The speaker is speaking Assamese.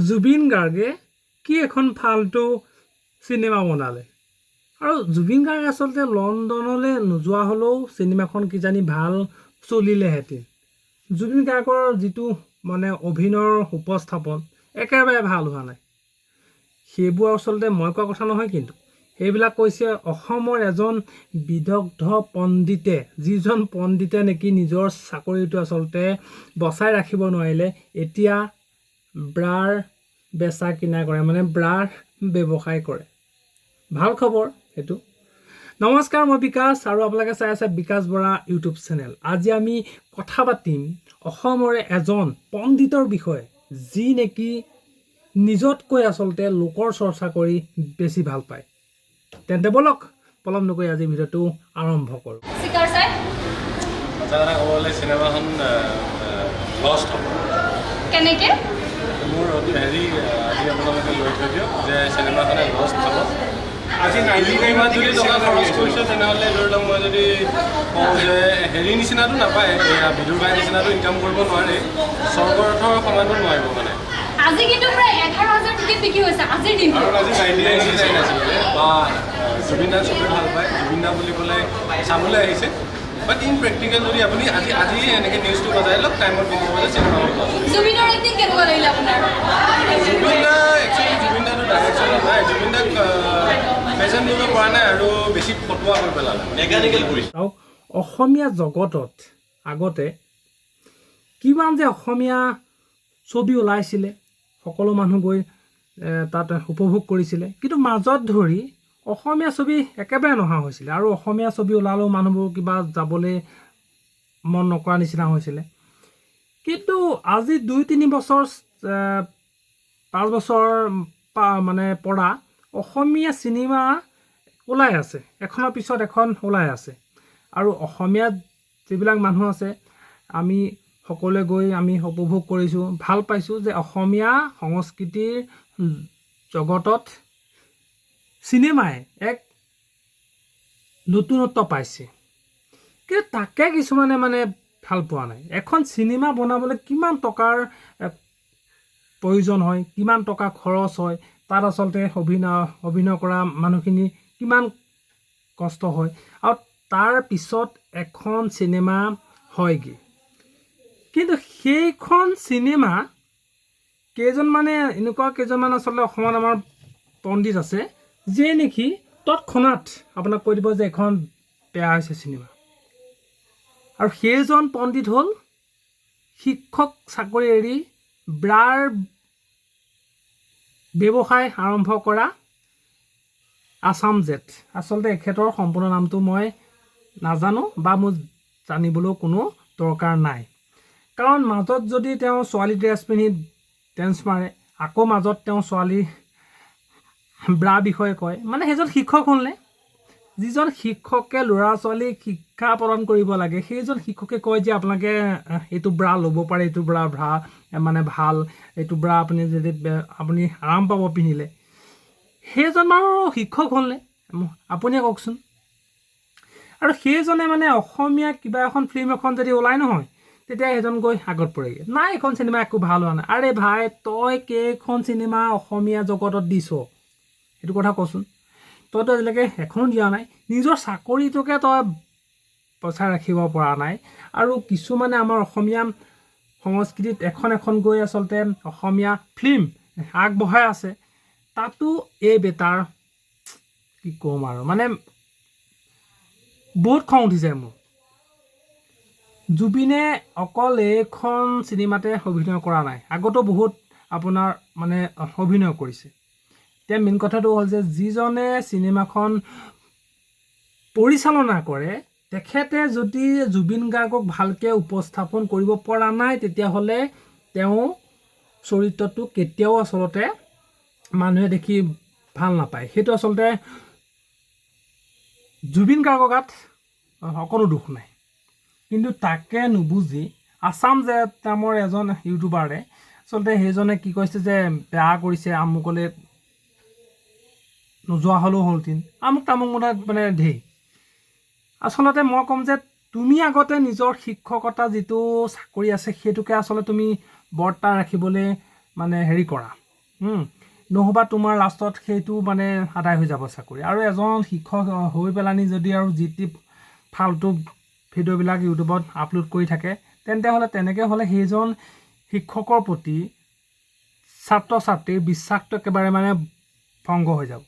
জুবিন গাৰ্গে কি এখন ফাল্টু চিনেমা বনালে আৰু জুবিন গাৰ্গ আচলতে লণ্ডনলৈ নোযোৱা হ'লেও চিনেমাখন কিজানি ভাল চলিলেহেঁতেন। জুবিন গাৰ্গৰ যিটো মানে অভিনয়ৰ উপস্থাপন একেবাৰে ভাল হোৱা নাই। সেইবোৰ আচলতে মই কোৱা কথা নহয়, কিন্তু সেইবিলাক কৈছে অসমৰ এজন বিদগ্ধ পণ্ডিতে, যিজন পণ্ডিতে নেকি নিজৰ চাকৰিটো আচলতে বচাই ৰাখিব নোৱাৰিলে, এতিয়া ব্ৰাৰ বেচা কিনা কৰে, মানে ব্ৰাৰ ব্যৱসায় কৰে। ভাল খবৰ সেইটো। নমস্কাৰ, মই বিকাশ আৰু আপোনালোকে চাই আছে বিকাশ বৰা ইউটিউব চেনেল। আজি আমি কথা পাতিম অসমৰে এজন পণ্ডিতৰ বিষয়ে, যি নেকি নিজতকৈ আচলতে লোকৰ চৰ্চা কৰি বেছি ভাল পায়। তেন্তে বলক পলম নকৰি আজি ভিডিঅ'টো আৰম্ভ কৰোঁ। চিনেমাখন লষ্ট হ'ব কেনেকৈ মোৰ হেৰি আজি আপোনালোকে লৈ থৈ দিয়ক যে চিনেমাখনে লষ্ট হ'ব। আজি 90 যদি টকা খৰচ কৰিছে তেনেহ'লে ধৰি লওক মই যদি কওঁ যে হেৰি নিচিনাটো নাপায়, এয়া বিদুৰ বাই নিচিনাটো ইনকাম কৰিব নোৱাৰে, স্বৰ্গৰথৰ সমানো নোৱাৰিব মানে। আজি কিন্তু প্ৰায় 11,000 টিকেট বিক্ৰী হৈছে আজিৰ দিনটো। আৰু আজি 99 আছিলে বা জুবিন দাক চবেই ভাল পায়, জুবিন দা বুলি ক'লে চাবলৈ আহিছে। বাট ইন প্ৰেক্টিকেল যদি আপুনি আজি এনেকৈ নিউজটো বজাই লওক, টাইমত গম পাব যে চিনেমাখন জুবিনৰ এক্টিং কেনেকুৱা লাগিলে আপোনাৰ? জুবিন দা একচুৱেলি জুবিন দাটো ডাইৰেকশ্যনত নাই, জুবিন দাক প্ৰেজেণ্ট দিব পৰা নাই আৰু বেছি ফটোৱা হৈ পেলালে, মেকানিকেল কৰিছে। আৰু অসমীয়া জগতত আগতে কিমান যে অসমীয়া ছবি ওলাইছিলে, সকলো মানুহ গৈ তাত উপভোগ কৰিছিলে, কিন্তু মাজত ধৰি অসমীয়া ছবি একেবাৰে নহা হৈছিলে। আৰু অসমীয়া ছবি ওলালেও মানুহবোৰ কিবা যাবলৈ মন নকৰা নিচিনা হৈছিলে। কিন্তু আজি 2-3 বছৰ 5 বছৰ মানে পৰা অসমীয়া চিনেমা ওলাই আছে, এখনৰ পিছত এখন ওলাই আছে। আৰু অসমীয়াত যিবিলাক মানুহ আছে, আমি সকলোৱে গৈ আমি উপভোগ কৰিছোঁ, ভাল পাইছোঁ যে অসমীয়া সংস্কৃতিৰ জগতত চিনেমাই এক নতুনত্ব পাইছে। কিন্তু তাকে কিছুমানে মানে ভাল পোৱা নাই। এখন চিনেমা বনাবলৈ কিমান টকাৰ প্ৰয়োজন হয়, কিমান টকা খৰচ হয়, তাত আচলতে অভিনয় কৰা মানুহখিনি কিমান কষ্ট হয়, আৰু তাৰ পিছত এখন চিনেমা হয়গৈ। কিন্তু সেইখন চিনেমা এনেকুৱা কেইজনমান আচলতে অসমত আমাৰ পণ্ডিত আছে, যিয়ে নেকি তৎক্ষণাত আপোনাক কৈ দিব যে এখন বেয়া হৈছে চিনেমা। আৰু সেইজন পণ্ডিত হ'ল শিক্ষক চাকৰি এৰি ব্ৰাৰ ব্যৱসায় আৰম্ভ কৰা আছাম জেট। আচলতে এখেতৰ সম্পূৰ্ণ নামটো মই নাজানো বা মোৰ জানিবলৈও কোনো দৰকাৰ নাই, কাৰণ মাজত যদি তেওঁ ছোৱালী ড্ৰেছ পিন্ধি ডেন্স মাৰে, আকৌ মাজত তেওঁ ছোৱালী ব্ৰা বিষয়ে কয়, মানে সেইজন শিক্ষক হ'লনে? যিজন শিক্ষকে ল'ৰা ছোৱালীক শিক্ষা প্ৰদান কৰিব লাগে, সেইজন শিক্ষকে কয় যে আপোনালোকে এইটো ব্ৰা ল'ব পাৰে, এইটো ব্ৰা মানে ভাল, এইটো ব্ৰা আপুনি যদি আপুনি আৰাম পাব পিন্ধিলে। সেইজন বাৰু শিক্ষক হ'লনে? আপুনিয়ে কওকচোন। আৰু সেইজনে মানে অসমীয়া কিবা এখন ফিল্ম এখন যদি ওলাই নহয়, তেতিয়া সেইজন গৈ আগত পৰেগৈ, নাই এইখন চিনেমা একো ভাল হোৱা নাই। আৰে ভাই, তই কেইখন চিনেমা অসমীয়া জগতত দিছ সেইটো কথা কচোন। তইতো আজিলৈকে এখনো দিয়া নাই, নিজৰ চাকৰিটোকে তই বচাই ৰাখিব পৰা নাই। আৰু কিছুমানে আমাৰ অসমীয়া সংস্কৃতিত এখন গৈ আচলতে অসমীয়া ফিল্ম আগবঢ়াই আছে, তাতো এই বেটাৰ কি ক'ম আৰু, মানে বহুত খং উঠিছে মোৰ। জুবিনে অকল এইখন চিনেমাতে অভিনয় কৰা নাই, আগতো বহুত আপোনাৰ মানে অভিনয় কৰিছে। এতিয়া মেইন কথাটো হ'ল যে যিজনে চিনেমাখন পৰিচালনা কৰে, তেখেতে যদি জুবিন গাৰ্গক ভালকৈ উপস্থাপন কৰিব পৰা নাই, তেতিয়াহ'লে তেওঁ চৰিত্ৰটো কেতিয়াও আচলতে মানুহে দেখি ভাল নাপায়। সেইটো আচলতে জুবিন গাৰ্গৰ গাত অকণো দুখ নাই। কিন্তু তাকে নুবুজি আছাম জেট নামৰ এজন ইউটিউবাৰে আচলতে সেইজনে কি কৈছে যে বেয়া কৰিছে, আমুকলে নোযোৱা হ'লেও হ'লহেঁতেন, আমুক তামুক মানে ধেৰ। আচলতে মই ক'ম যে তুমি আগতে নিজৰ শিক্ষকতা যিটো চাকৰি আছে, সেইটোকে আচলতে তুমি বৰ্তাই ৰাখিবলৈ মানে হেৰি কৰা, নহ'বা তোমাৰ লাষ্টত সেইটো মানে আদায় হৈ যাব চাকৰি। আৰু এজন শিক্ষক হৈ পেলানি যদি আৰু যি টি ফাল্টু ভিডিঅ'বিলাক ইউটিউবত আপলোড কৰি থাকে, তেন্তে হ'লে তেনেকৈ হ'লে সেইজন শিক্ষকৰ প্ৰতি ছাত্ৰ ছাত্ৰীৰ বিশ্বাসটো একেবাৰে মানে ভংগ হৈ যাব।